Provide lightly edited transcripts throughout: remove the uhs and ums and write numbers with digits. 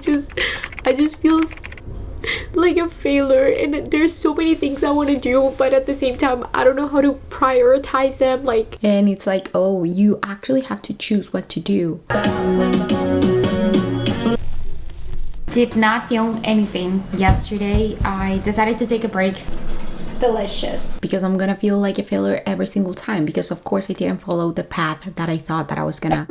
I just feel like a failure, and there's so many things I want to do, but at the same time I don't know how to prioritize them. Like, and it's like, oh, you actually have to choose what to do. Did not film anything yesterday. I decided to take a break. Delicious. Because I'm gonna feel like a failure every single time, because of course I didn't follow the path that I thought that I was gonna.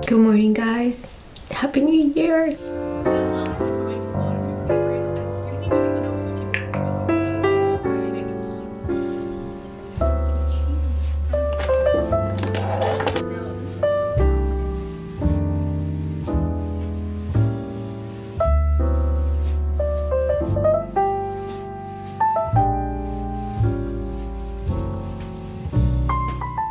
Good morning, guys. Happy New Year.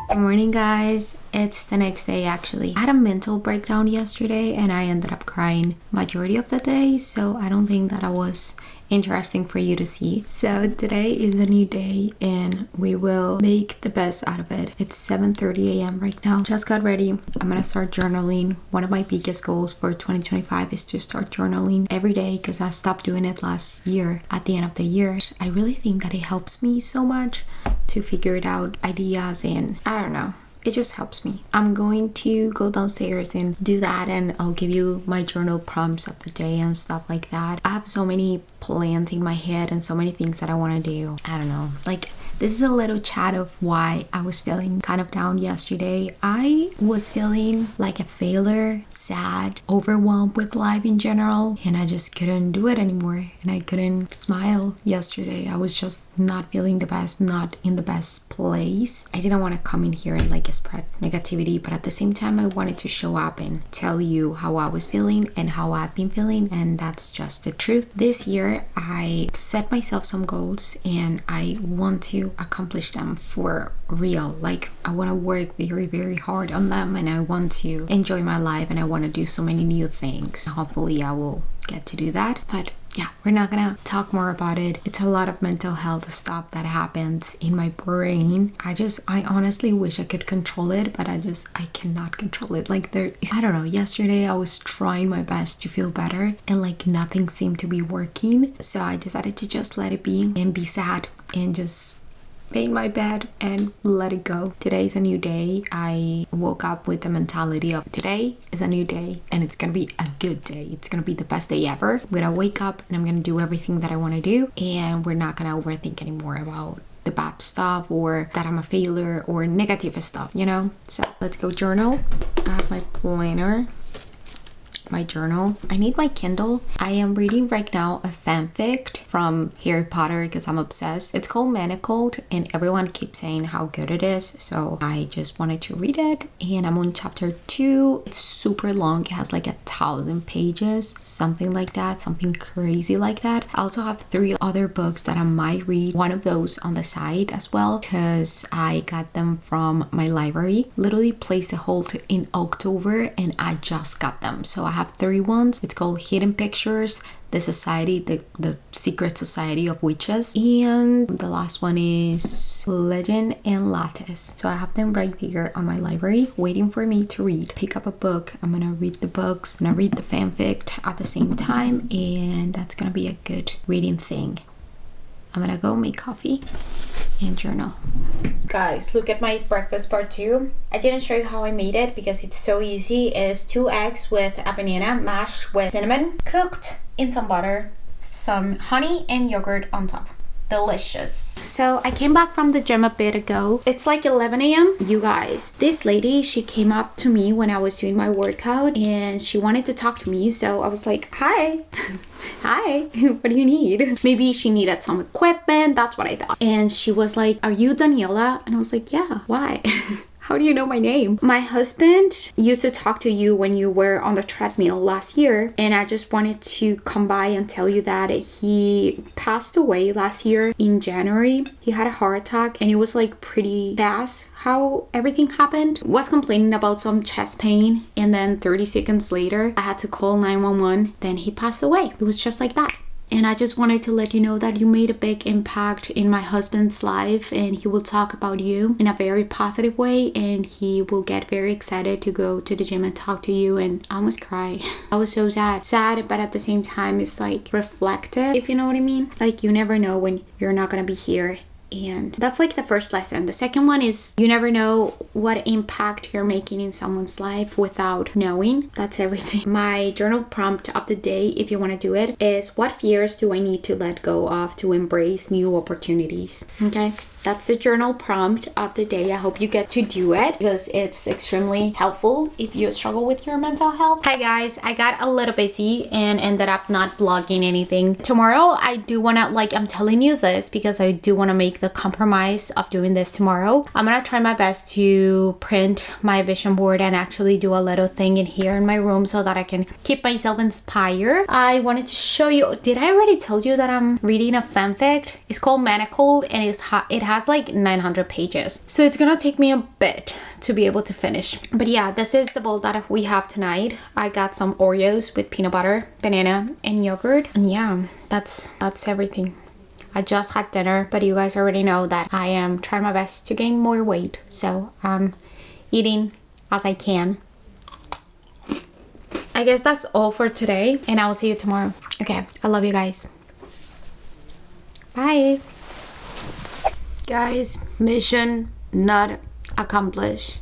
Good morning, guys. It's the next day. Actually, I had a mental breakdown yesterday and I ended up crying majority of the day, so I don't think that I was interesting for you to see. So today is a new day and we will make the best out of it. It's 7:30 a.m. right now. Just got ready. I'm gonna start journaling. One of my biggest goals for 2025 is to start journaling every day, because I stopped doing it last year at the end of the year. I really think that it helps me so much to figure it out, ideas, and I don't know, it just helps me. I'm going to go downstairs and do that, and I'll give you my journal prompts of the day and stuff like that. I have so many plans in my head and so many things that I want to do. I don't know, like, this is a little chat of why I was feeling kind of down yesterday. I was feeling like a failure, sad, overwhelmed with life in general, and I just couldn't do it anymore. And I couldn't smile yesterday. I was just not feeling the best, not in the best place. I didn't want to come in here and like spread negativity, but at the same time I wanted to show up and tell you how I was feeling and how I've been feeling, and that's just the truth. This year I set myself some goals and I want to accomplish them for real. Like, I want to work very, very hard on them, and I want to enjoy my life, and I want to do so many new things. Hopefully I will get to do that, but yeah, we're not gonna talk more about it. It's a lot of mental health stuff that happens in my brain. I honestly wish I could control it, but I cannot control it. Like, I don't know, yesterday I was trying my best to feel better and like nothing seemed to be working, so I decided to just let it be and be sad and just made my bed and let it go. Today's a new day. I woke up with the mentality of today is a new day and it's gonna be a good day. It's gonna be the best day ever. I'm gonna wake up and I'm gonna do everything that I want to do, and we're not gonna overthink anymore about the bad stuff or that I'm a failure or negative stuff, you know? So let's go journal. I have my planner, my journal. I need my Kindle. I am reading right now a fanfic from Harry Potter because I'm obsessed. It's called Manacled and everyone keeps saying how good it is, so I just wanted to read it, and I'm on chapter 2. It's super long. It has like 1,000 pages, something like that, something crazy like that. I also have 3 other books that I might read, one of those on the side as well, because I got them from my library. Literally placed a hold in October and I just got them, so I have 3 ones. It's called Hidden Pictures, the Society, the Secret Society of Witches, and the last one is Legend and Lattice. So I have them right here on my library waiting for me to read. Pick up a book. I'm gonna read the books, I'm gonna read the fanfic at the same time, and that's gonna be a good reading thing. I'm gonna go make coffee and journal. Guys, look at my breakfast part 2. I didn't show you how I made it because it's so easy. It's 2 eggs with a banana mashed with cinnamon, cooked in some butter, some honey and yogurt on top. Delicious. So I came back from the gym a bit ago. It's like 11 a.m. You guys, this lady, she came up to me when I was doing my workout and she wanted to talk to me, so I was like, hi. Hi, what do you need? Maybe she needed some equipment, that's what I thought. And she was like, are you Daniela? And I was like, yeah, why? How do you know my name? My husband used to talk to you when you were on the treadmill last year, and I just wanted to come by and tell you that he passed away last year in January. He had a heart attack and it was like pretty fast how everything happened. Was complaining about some chest pain, and then 30 seconds later I had to call 911. Then he passed away. It was just like that. and I just wanted to let you know that you made a big impact in my husband's life, and he will talk about you in a very positive way, and he will get very excited to go to the gym and talk to you. And I almost cry. I was so sad, but at the same time it's like reflective, if you know what I mean. Like, you never know when you're not gonna be here. And that's like the first lesson. The second one is you never know what impact you're making in someone's life without knowing. That's everything. My journal prompt of the day, if you want to do it, is what fears do I need to let go of to embrace new opportunities? Okay, that's the journal prompt of the day. I hope you get to do it because it's extremely helpful if you struggle with your mental health. Hi guys, I got a little busy and ended up not vlogging anything. Tomorrow I do want to, like, I'm telling you this because I do want to make the compromise of doing this tomorrow. I'm gonna try my best to print my vision board and actually do a little thing in here in my room so that I can keep myself inspired. I wanted to show you, did I already tell you that I'm reading a fanfic? It's called Manacled, and it has like 900 pages, so it's gonna take me a bit to be able to finish. But yeah, this is the bowl that we have tonight. I got some Oreos with peanut butter, banana, and yogurt, and yeah, that's everything. I just had dinner, but you guys already know that I am trying my best to gain more weight, so I'm eating as I can. I guess that's all for today, and I will see you tomorrow. Okay, I love you guys. Bye. Guys, mission not accomplished.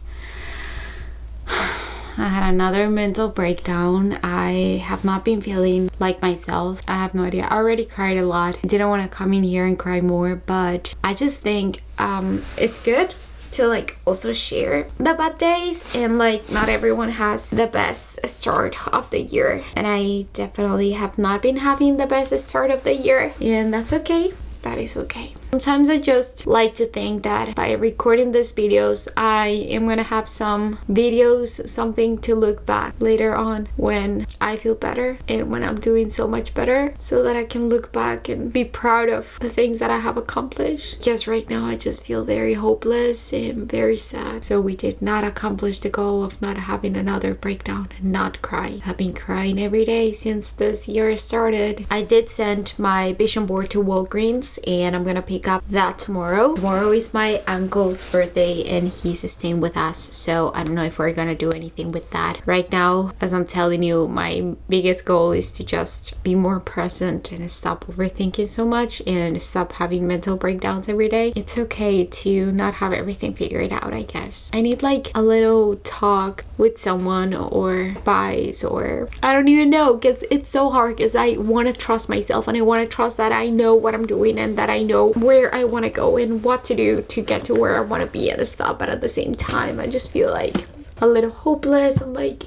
I had another mental breakdown. I have not been feeling like myself. I have no idea. I already cried a lot. I didn't want to come in here and cry more, but I just think it's good to like also share the bad days, and like not everyone has the best start of the year, and I definitely have not been having the best start of the year, and that's okay. That is okay. Sometimes I just like to think that by recording these videos, I am gonna have some videos, something to look back later on when I feel better and when I'm doing so much better, so that I can look back and be proud of the things that I have accomplished. Because right now I just feel very hopeless and very sad. So we did not accomplish the goal of not having another breakdown and not crying. I've been crying every day since this year started. I did send my vision board to Walgreens, and I'm gonna pick up that tomorrow. Tomorrow is my uncle's birthday and he's staying with us, so I don't know if we're gonna do anything with that. Right now, as I'm telling you, my biggest goal is to just be more present and stop overthinking so much and stop having mental breakdowns every day. It's okay to not have everything figured out, I guess. I need like a little talk with someone or advice, or I don't even know, because it's so hard because I want to trust myself and I want to trust that I know what I'm doing and that I know where I want to go and what to do to get to where I want to be and stuff. But at the same time, I just feel like a little hopeless and like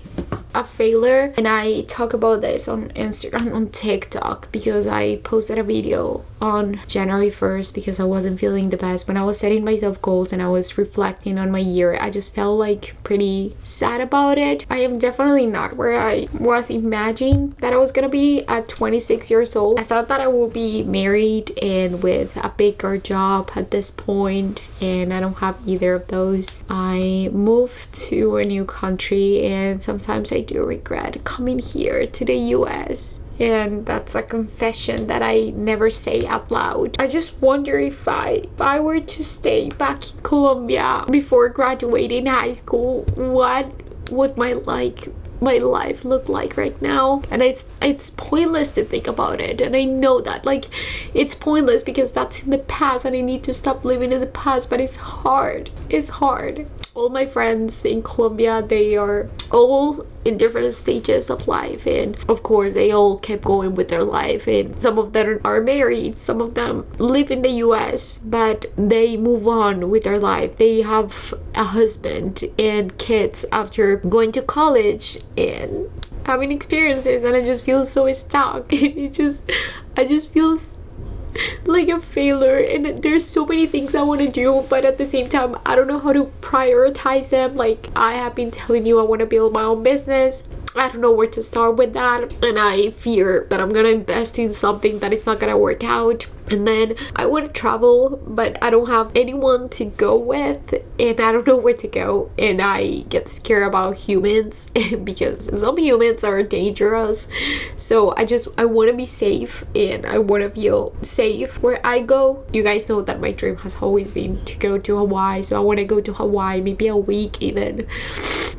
a failure. And I talk about this on Instagram, on TikTok, because I posted a video on January 1st because I wasn't feeling the best. When I was setting myself goals and I was reflecting on my year, I just felt like pretty sad about it. I am definitely not where I was imagining that I was gonna be at 26 years old. I thought that I would be married and with a bigger job at this point, and I don't have either of those. I moved to a new country, and sometimes I do regret coming here to the US. And that's a confession that I never say out loud. I just wonder if I were to stay back in Colombia before graduating high school, what would my life look like right now? And it's pointless to think about it, and I know that, like, it's pointless because that's in the past and I need to stop living in the past, but it's hard. All my friends in Colombia, they are all in different stages of life, and of course they all kept going with their life, and some of them are married, some of them live in the US, but they move on with their life. They have a husband and kids after going to college and having experiences, and I just feel so stuck. I just feel like a failure, and there's so many things I want to do, but at the same time I don't know how to prioritize them. Like, I have been telling you I want to build my own business. I don't know where to start with that, and I fear that I'm gonna invest in something that is not gonna work out. And then I want to travel, but I don't have anyone to go with, and I don't know where to go, and I get scared about humans because some humans are dangerous. So I want to be safe, and I want to feel safe where I go. You guys know that my dream has always been to go to Hawaii, so I want to go to Hawaii, maybe a week even.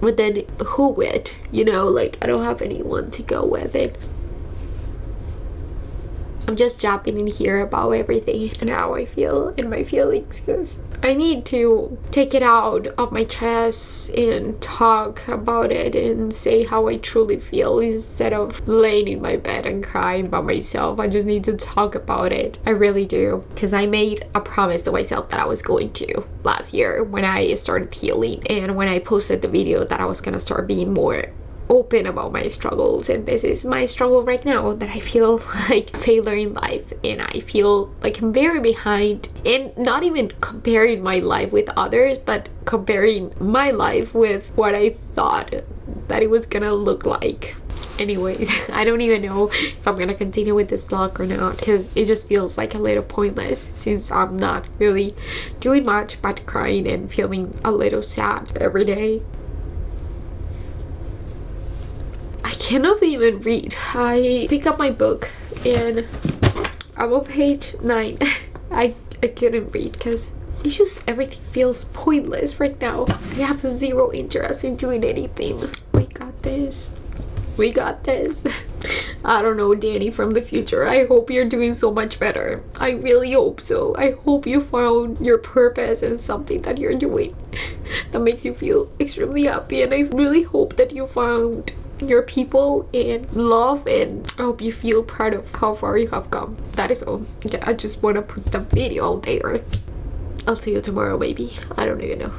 But then who would, you know, like, I don't have anyone to go with it. I'm just jumping in here about everything and how I feel and my feelings, because I need to take it out of my chest and talk about it and say how I truly feel instead of laying in my bed and crying by myself. I just need to talk about it. I really do, because I made a promise to myself that I was going to last year when I started healing, and when I posted the video that I was gonna start being more open about my struggles. And this is my struggle right now, that I feel like a failure in life, and I feel like I'm very behind, and not even comparing my life with others, but comparing my life with what I thought that it was gonna look like. Anyways, I don't even know if I'm gonna continue with this vlog or not, because it just feels like a little pointless since I'm not really doing much but crying and feeling a little sad every day. I cannot even read. I pick up my book and I'm on page 9. I couldn't read because it's just everything feels pointless right now. I have zero interest in doing anything. We got this. We got this. I don't know, Dani from the future. I hope you're doing so much better. I really hope so. I hope you found your purpose and something that you're doing that makes you feel extremely happy. And I really hope that you found your people and love, and I hope you feel proud of how far you have come. That is all. Okay, I just want to put the video out there. I'll see you tomorrow, maybe. I don't even know.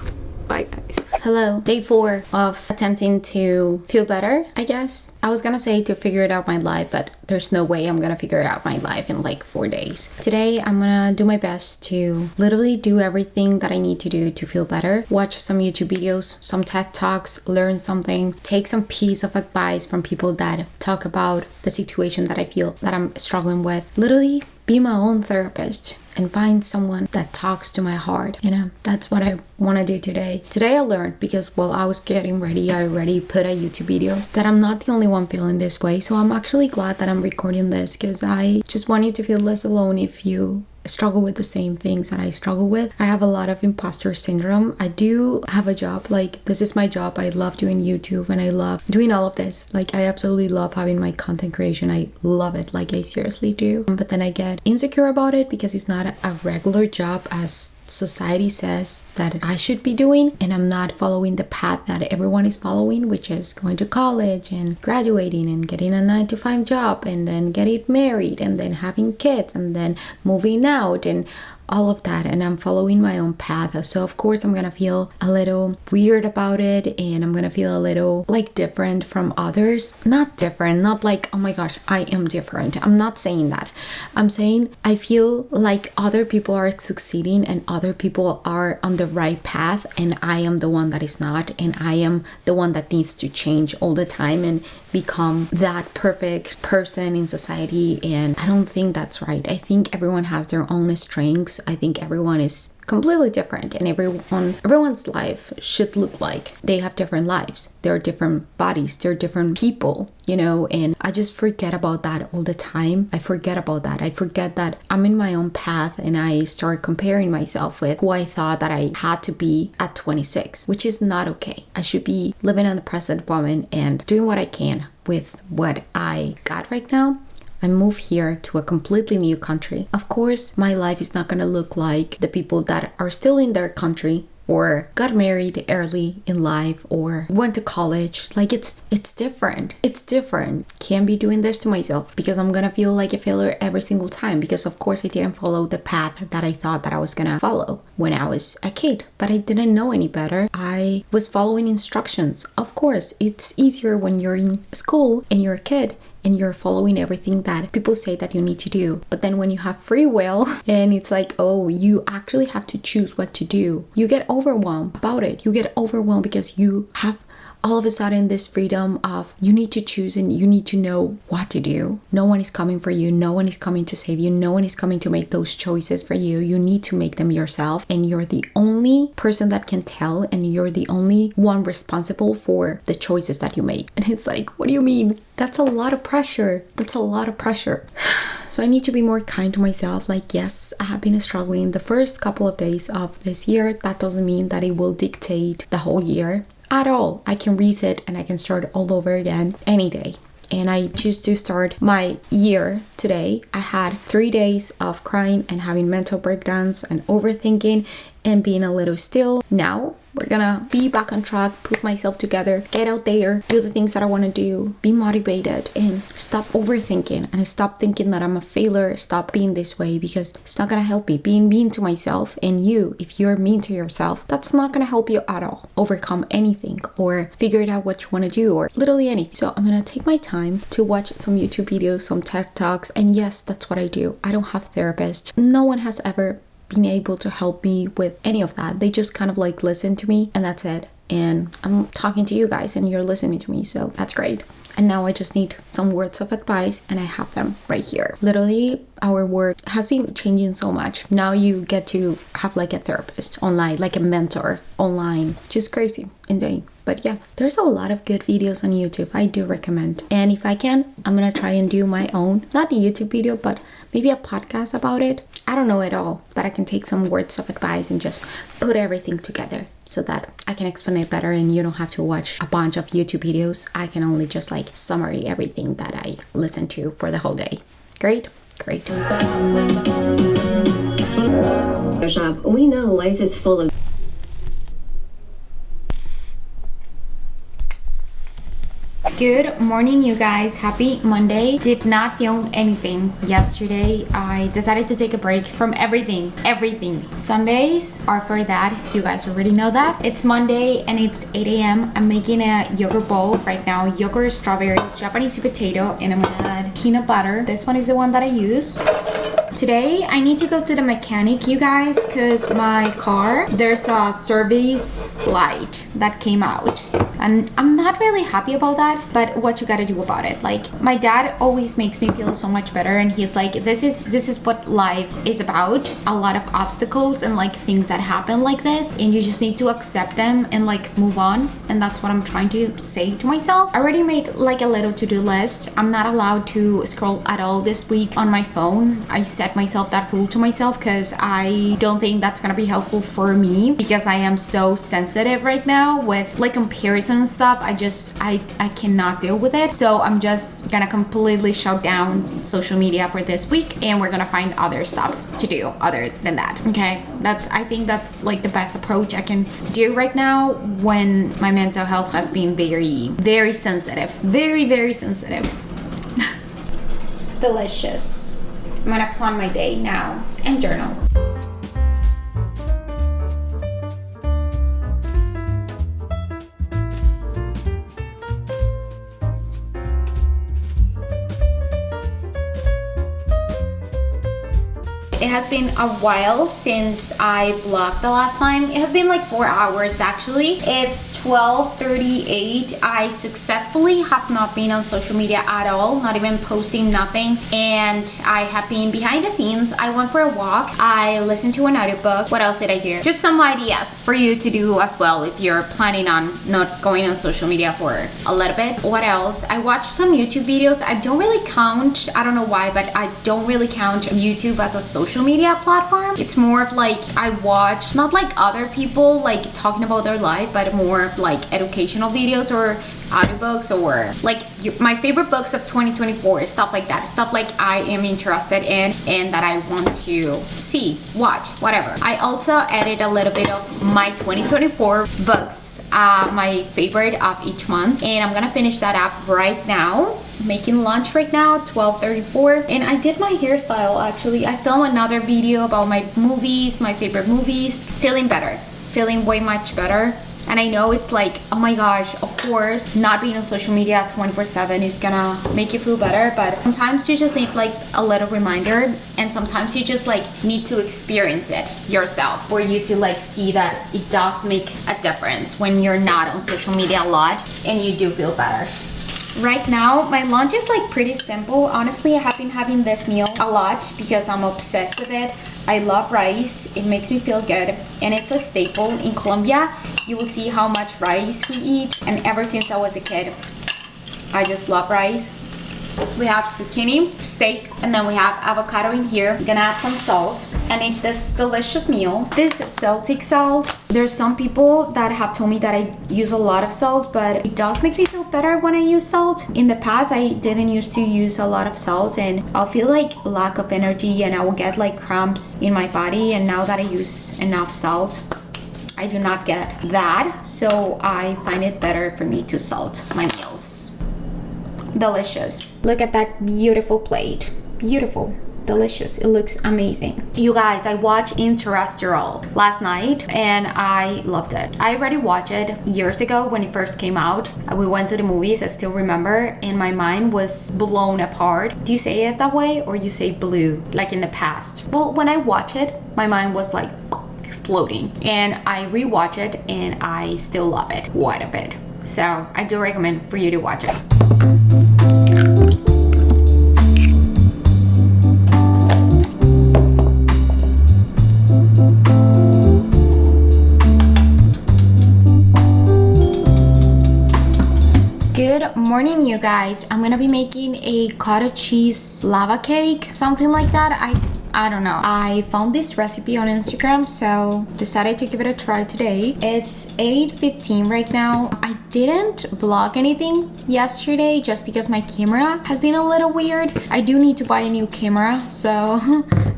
Bye, guys. Hello. Day 4 of attempting to feel better, I guess. I was gonna say to figure it out my life, but there's no way I'm gonna figure it out my life in like 4 days. Today, I'm gonna do my best to literally do everything that I need to do to feel better. Watch some YouTube videos, some TED Talks, learn something, take some piece of advice from people that talk about the situation that I feel that I'm struggling with. Literally be my own therapist and find someone that talks to my heart. You know, that's what I want to do today. Today I learned, because while I was getting ready, I already put a YouTube video, that I'm not the only one feeling this way. So I'm actually glad that I'm recording this, because I just want you to feel less alone if you struggle with the same things that I struggle with. I have a lot of imposter syndrome. I do have a job, like this is my job. I love doing YouTube and I love doing all of this. Like I absolutely love having my content creation. I love it, like I seriously do. But then I get insecure about it because it's not a regular job as society says that I should be doing, and I'm not following the path that everyone is following, which is going to college and graduating and getting a 9-to-5 job and then getting married and then having kids and then moving out and all of that. And I'm following my own path, so of course I'm gonna feel a little weird about it, and I'm gonna feel a little like different from others. Not different, not like, oh my gosh, I am different. I'm not saying that. I'm saying I feel like other people are succeeding and other people are on the right path, and I am the one that is not, and I am the one that needs to change all the time and become that perfect person in society. And I don't think that's right. I think everyone has their own strengths. I think everyone is completely different, and everyone's life should look like they have different lives. They're different bodies, they're different people, you know. And I just forget about that all the time. I forget about that. I forget that I'm in my own path, and I start comparing myself with who I thought that I had to be at 26, which is not okay. I should be living in the present moment and doing what I can with what I got right now. I moved here to a completely new country. Of course, my life is not gonna look like the people that are still in their country or got married early in life or went to college. Like it's different. It's different. Can't be doing this to myself because I'm gonna feel like a failure every single time, because of course I didn't follow the path that I thought that I was gonna follow when I was a kid, but I didn't know any better. I was following instructions. Of course, it's easier when you're in school and you're a kid and you're following everything that people say that you need to do. But then when you have free will and it's like, oh, you actually have to choose what to do, you get overwhelmed about it. You get overwhelmed because you have all of a sudden this freedom of you need to choose and you need to know what to do. No one is coming for you. No one is coming to save you. No one is coming to make those choices for you. You need to make them yourself, and you're the only person that can tell, and you're the only one responsible for the choices that you make. And it's like, what do you mean? That's a lot of pressure. That's a lot of pressure. So I need to be more kind to myself. Like, yes, I have been struggling the first couple of days of this year. That doesn't mean that it will dictate the whole year at all. I can reset and I can start all over again any day. And I choose to start my year today. I had 3 days of crying and having mental breakdowns and overthinking and being a little still. Now we're gonna be back on track, put myself together, get out there, do the things that I want to do, be motivated, and stop overthinking and stop thinking that I'm a failure. Stop being this way, because it's not gonna help me. Being mean to myself, and you, if you're mean to yourself, that's not gonna help you at all overcome anything or figure it out what you want to do or literally anything. So I'm gonna take my time to watch some YouTube videos, some tech talks, and yes, that's what I do. I don't have therapists. No one has ever been able to help me with any of that. They just kind of like listen to me and that's it. And I'm talking to you guys and you're listening to me, so that's great. And now I just need some words of advice, and I have them right here. Literally, our world has been changing so much. Now you get to have like a therapist online, like a mentor online. Just crazy, insane. But yeah, there's a lot of good videos on YouTube. I do recommend. And if I can, I'm gonna try and do my own, not a YouTube video, but maybe a podcast about it. I don't know at all, but I can take some words of advice and just put everything together so that I can explain it better and you don't have to watch a bunch of YouTube videos. I can only just like summary everything that I listen to for the whole day. Great? Great. We know life is full of Good morning, you guys. Happy Monday. Did not film anything yesterday. I decided to take a break from everything. Sundays are for that. You guys already know that. It's Monday and it's 8 a.m. I'm making a yogurt bowl right now. Yogurt, strawberries, Japanese sweet potato, and I'm gonna add peanut butter. This one is the one that I use. Today, I need to go to the mechanic, you guys, because my car, there's a service light that came out. And I'm not really happy about that, but what you gotta do about it? Like, my dad always makes me feel so much better, and he's like, this is what life is about. A lot of obstacles and like things that happen like this, and you just need to accept them and like move on. And that's what I'm trying to say to myself. I already made like a little to-do list. I'm not allowed to scroll at all this week on my phone. I set myself that rule to myself because I don't think that's gonna be helpful for me, because I am so sensitive right now with like comparison and stuff. I cannot deal with it. So I'm just gonna completely shut down social media for this week, and we're gonna find other stuff to do other than that. Okay, I think that's like the best approach I can do right now when my mental health has been very sensitive, very sensitive. Delicious. I'm gonna plan my day now and journal. It has been a while since I vlogged the last time. It has been like 4 hours actually. It's 12:38. I successfully have not been on social media at all, not even posting nothing. And I have been behind the scenes. I went for a walk. I listened to an audiobook. What else did I do? Just some ideas for you to do as well if you're planning on not going on social media for a little bit. What else? I watched some YouTube videos. I don't really count, I don't know why, but I don't really count YouTube as a social media platform. It's more of like I watch, not like other people like talking about their life, but more of like educational videos or audiobooks, or like my favorite books of 2024, stuff like that, stuff like I am interested in and that I want to see, watch, whatever. I also added a little bit of my 2024 books, my favorite of each month, and I'm gonna finish that up right now. Making lunch right now, 12:34, and I did my hairstyle actually. I filmed another video about my movies, my favorite movies. Feeling better, feeling way much better. And I know it's like, oh my gosh, of course, not being on social media 24/7 is gonna make you feel better, but sometimes you just need like a little reminder, and sometimes you just like need to experience it yourself for you to like see that it does make a difference when you're not on social media a lot and you do feel better. Right now, my lunch is like pretty simple. Honestly, I have been having this meal a lot because I'm obsessed with it. I love rice. It makes me feel good, and it's a staple in Colombia. You will see how much rice we eat, and ever since I was a kid, I just love rice. We have zucchini, steak, and then we have avocado in here. I'm gonna add some salt and eat this delicious meal. This Celtic salt, there's some people that have told me that I use a lot of salt, but it does make me feel better when I use salt. In the past, I didn't used to use a lot of salt, and I'll feel like lack of energy, and I will get like cramps in my body. And now that I use enough salt, I do not get that, so I find it better for me to salt my meals. Delicious. Look at that beautiful plate. Beautiful. Delicious. It looks amazing. You guys, I watched Interstellar last night and I loved it. I already watched it years ago when it first came out. We went to the movies, I still remember, and my mind was blown apart. Do you say it that way, or you say blue, like in the past? Well, when I watched it, my mind was like exploding, and I rewatched it and I still love it quite a bit. So I do recommend for you to watch it. Good morning, you guys. I'm gonna be making a cottage cheese lava cake, something like that. I don't know. I found this recipe on Instagram, so decided to give it a try today. It's 8:15 right now. I didn't vlog anything yesterday just because my camera has been a little weird. I do need to buy a new camera, so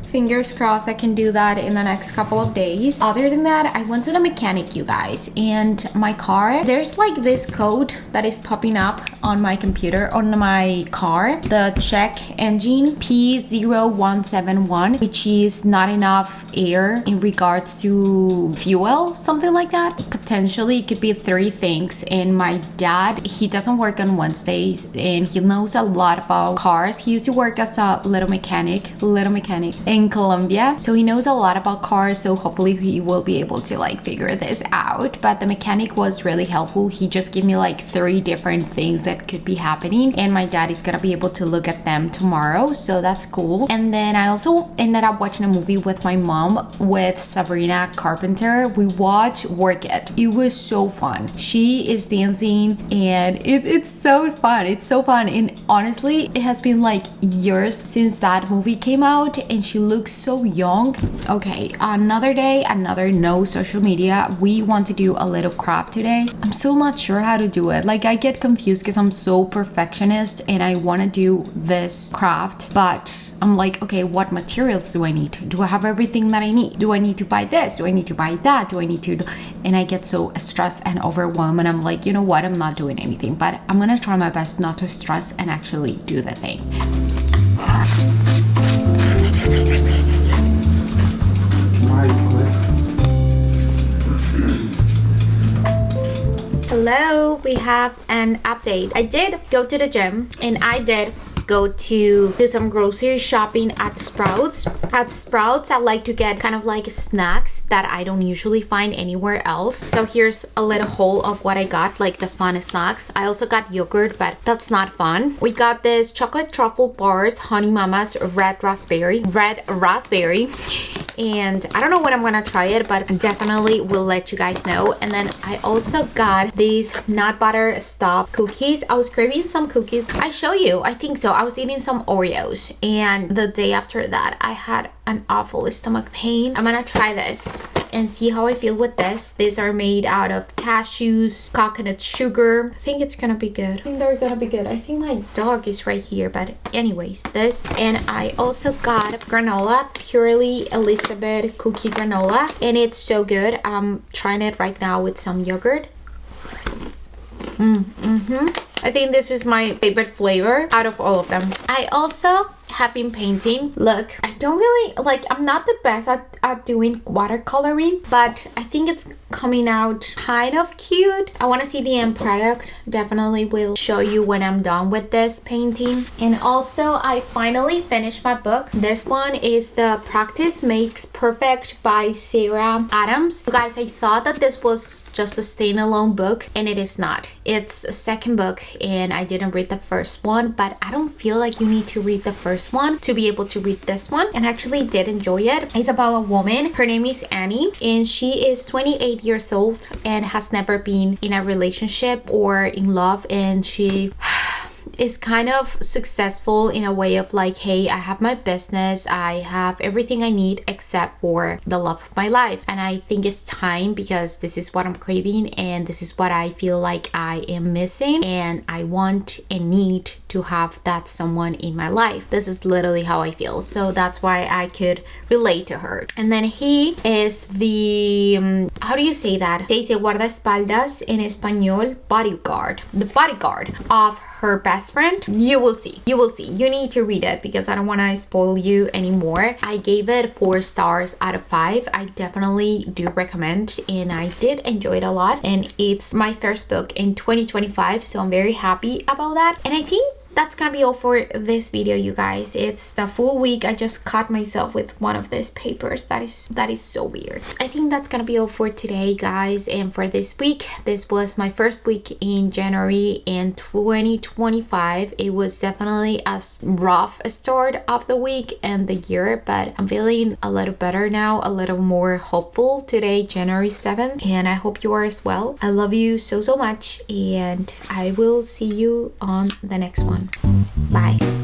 fingers crossed I can do that in the next couple of days. Other than that, I went to the mechanic, you guys, and my car, there's like this code that is popping up on my computer, on my car, the check engine P0171, which is not enough air in regards to fuel, something like that. Potentially it could be 3 things, and my dad, he doesn't work on Wednesdays and he knows a lot about cars. He used to work as a little mechanic in Colombia, so he knows a lot about cars, so hopefully he will be able to like figure this out. But the mechanic was really helpful. He just gave me like 3 different things that could be happening, and my dad is gonna be able to look at them tomorrow, so that's cool. And then I also ended up watching a movie with my mom, with Sabrina Carpenter. We watched Work It. It was so fun. She is dancing and it's so fun. It's so fun, and honestly it has been like years since that movie came out, and she looks so young. Okay, another day, another no social media. We want to do a little craft today. I'm still not sure how to do it. Like, I get confused because I'm so perfectionist and I want to do this craft, but I'm like, okay, what materials do I need? Do I have everything that I need? Do I need to buy this? Do I need to buy that? Do I need to and I get so stressed and overwhelmed, and I'm like, you know what, I'm not doing anything, but I'm gonna try my best not to stress and actually do the thing. Hello, we have an update. I did go to the gym, and I did go to do some grocery shopping at Sprouts. At Sprouts, I like to get kind of like snacks that I don't usually find anywhere else. So here's a little haul of what I got, like the fun snacks. I also got yogurt, but that's not fun. We got this chocolate truffle bars, Honey Mama's red raspberry, and I don't know when I'm gonna try it, but definitely will let you guys know. And then I also got these nut butter stuffed cookies. I was craving some cookies. I show you, I think so. I was eating some Oreos, and the day after that I had an awful stomach pain. I'm gonna try this and see how I feel with this. These are made out of cashews, coconut sugar. I think it's gonna be good. I think they're gonna be good. I think my dog is right here, but anyways, this. And I also got granola, Purely Elizabeth cookie granola, and it's so good. I'm trying it right now with some yogurt. I think this is my favorite flavor out of all of them. I also have been painting. Look, I don't really like, I'm not the best at doing watercoloring, but I think it's coming out kind of cute. I want to see the end product. Definitely will show you when I'm done with this painting. And also I finally finished my book. This one is The Practice Makes Perfect by Sarah Adams. You guys, I thought that this was just a standalone book, and it is not. It's a second book, and I didn't read the first one, but I don't feel like you need to read the first one to be able to read this one, and I actually did enjoy it. It's about a woman. Her name is Annie, and she is 28 years old and has never been in a relationship or in love, and she is kind of successful in a way of like, hey, I have my business, I have everything I need except for the love of my life, and I think it's time, because this is what I'm craving and this is what I feel like I am missing, and I want and need to have that someone in my life. This is literally how I feel, so that's why I could relate to her. And then he is the how do you say that? Se dice guardaespaldas en español, bodyguard, the bodyguard of her best friend. You will see, you need to read it because I don't want to spoil you anymore. I gave it 4 stars out of 5. I definitely do recommend, and I did enjoy it a lot, and it's my first book in 2025, so I'm very happy about that. And I think that's gonna be all for this video, you guys. It's the full week. I just cut myself with one of these papers. That is so weird. I think that's gonna be all for today, guys, and for this week. This was my first week in January in 2025. It was definitely a rough start of the week and the year, but I'm feeling a little better now, a little more hopeful today, January 7th, and I hope you are as well. I love you so much, and I will see you on the next one. Bye.